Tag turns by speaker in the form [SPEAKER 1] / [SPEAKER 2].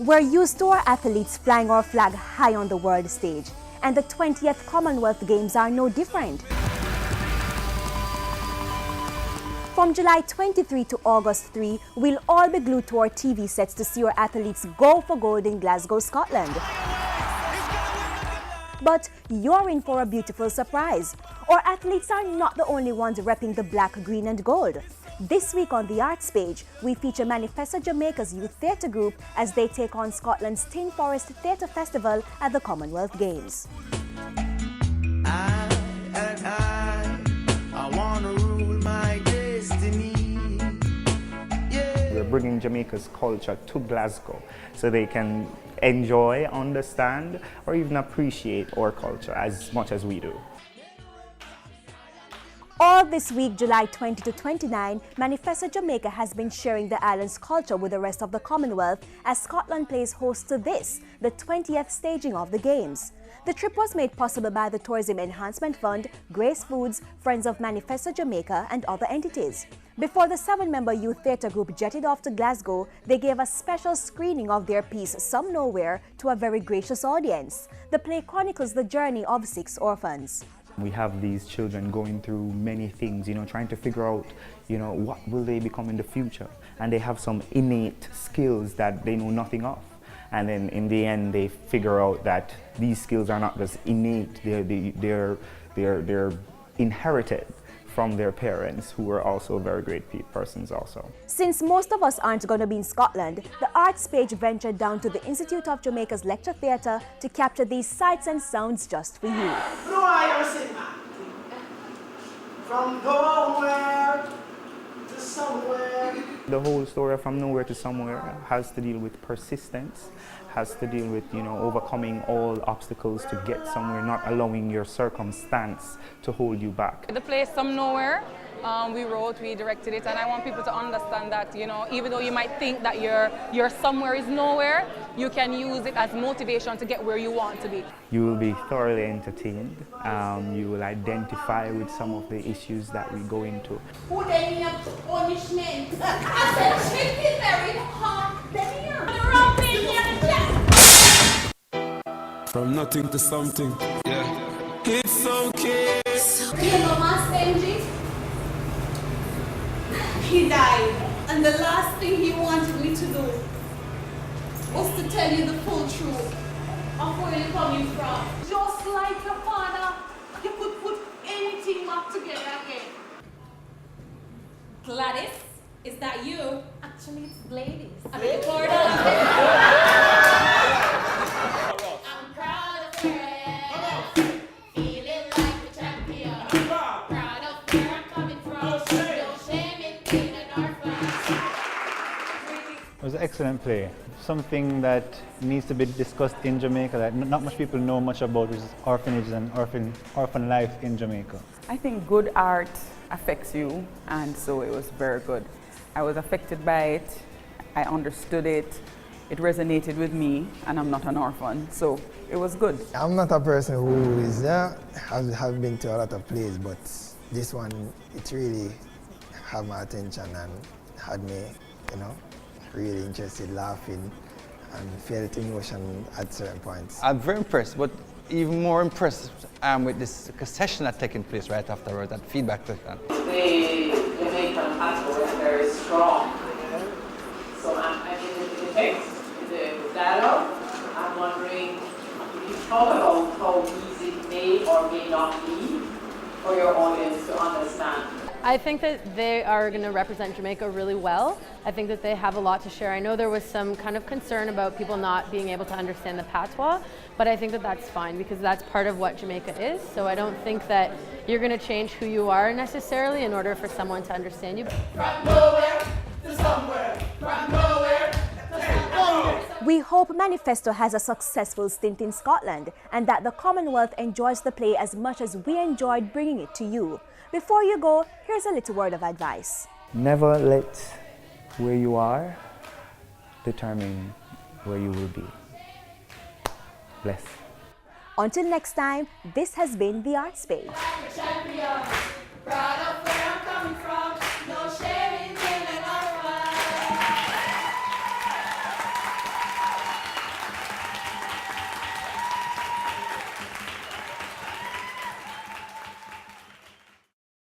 [SPEAKER 1] We're used to our athletes flying our flag high on the world stage, and the 20th Commonwealth Games are no different. From July 23 to August 3, we'll all be glued to our TV sets to see our athletes go for gold in Glasgow, Scotland. But you're in for a beautiful surprise. Our athletes are not the only ones repping the black, green and gold. This week on the Arts Page, we feature Manifesto Jamaica's youth theatre group as they take on Scotland's Tin Forest Theatre Festival at the Commonwealth Games.
[SPEAKER 2] I wanna rule my destiny. Yeah.
[SPEAKER 3] We're bringing Jamaica's culture to Glasgow so they can enjoy, understand, or even appreciate our culture as much as we do.
[SPEAKER 1] All this week, July 20 to 29, Manifesto Jamaica has been sharing the island's culture with the rest of the Commonwealth as Scotland plays host to this, the 20th staging of the Games. The trip was made possible by the Tourism Enhancement Fund, Grace Foods, Friends of Manifesto Jamaica and other entities. Before the 7-member youth theatre group jetted off to Glasgow, they gave a special screening of their piece, Some Nowhere, to a very gracious audience. The play chronicles the journey of 6 orphans.
[SPEAKER 3] We have these children going through many things, trying to figure out, what will they become in the future? And they have some innate skills that they know nothing of. And then in the end, they figure out that these skills are not just innate, they're inherited from their parents, who are also very great persons also.
[SPEAKER 1] Since most of us aren't going to be in Scotland, the Arts Page ventured down to the Institute of Jamaica's Lecture Theatre to capture these sights and sounds just for you.
[SPEAKER 2] No, I ever sing that. From nowhere to somewhere.
[SPEAKER 3] The whole story of From Nowhere to Somewhere has to deal with persistence, has to deal with, overcoming all obstacles to get somewhere, not allowing your circumstance to hold you back.
[SPEAKER 4] The play Some Nowhere, we directed it, and I want people to understand that, even though you might think that your somewhere is nowhere, you can use it as motivation to get where you want to be.
[SPEAKER 3] You will be thoroughly entertained. You will identify with some of the issues that we go into.
[SPEAKER 5] Who they need punishment? I said chicken very hot. They need the wrong thing here.
[SPEAKER 6] From nothing to something. Yeah. It's okay.
[SPEAKER 5] You know Master MG? He died, and the last thing he wanted me to do was to tell you the full truth of where you're coming from. Just like your father, you could put anything back together again. Gladys, is that you? Actually, it's Gladys. I beg your pardon. I'm proud of her. Feeling like a champion. Proud of where I'm coming from. No shame in being an orphan.
[SPEAKER 7] It was an excellent play. Something that needs to be discussed in Jamaica that not much people know much about, which is orphanages and orphan life in Jamaica.
[SPEAKER 8] I think good art affects you, and so it was very good. I was affected by it, I understood it, it resonated with me, and I'm not an orphan, so it was good.
[SPEAKER 9] I'm not a person who is have been to a lot of plays, but this one, it really had my attention and had me, really interested, laughing, and felt emotion at certain points.
[SPEAKER 10] I'm very impressed, but even more impressed with this session that's taking place right afterwards, that feedback session.
[SPEAKER 11] The Jamaican passport is very strong. So in the text, in the dialogue, I'm wondering if you talk about how easy it may or may not be for your audience to understand.
[SPEAKER 12] I think that they are going to represent Jamaica really well. I think that they have a lot to share. I know there was some kind of concern about people not being able to understand the patois, but I think that that's fine because that's part of what Jamaica is. So I don't think that you're going to change who you are necessarily in order for someone to understand you.
[SPEAKER 5] From nowhere to somewhere. From nowhere to somewhere.
[SPEAKER 1] We hope Manifesto has a successful stint in Scotland and that the Commonwealth enjoys the play as much as we enjoyed bringing it to you. Before you go, here's a little word of advice.
[SPEAKER 3] Never let where you are determine where you will be. Bless.
[SPEAKER 1] Until next time, this has been the Arts Page.
[SPEAKER 5] Champion, proud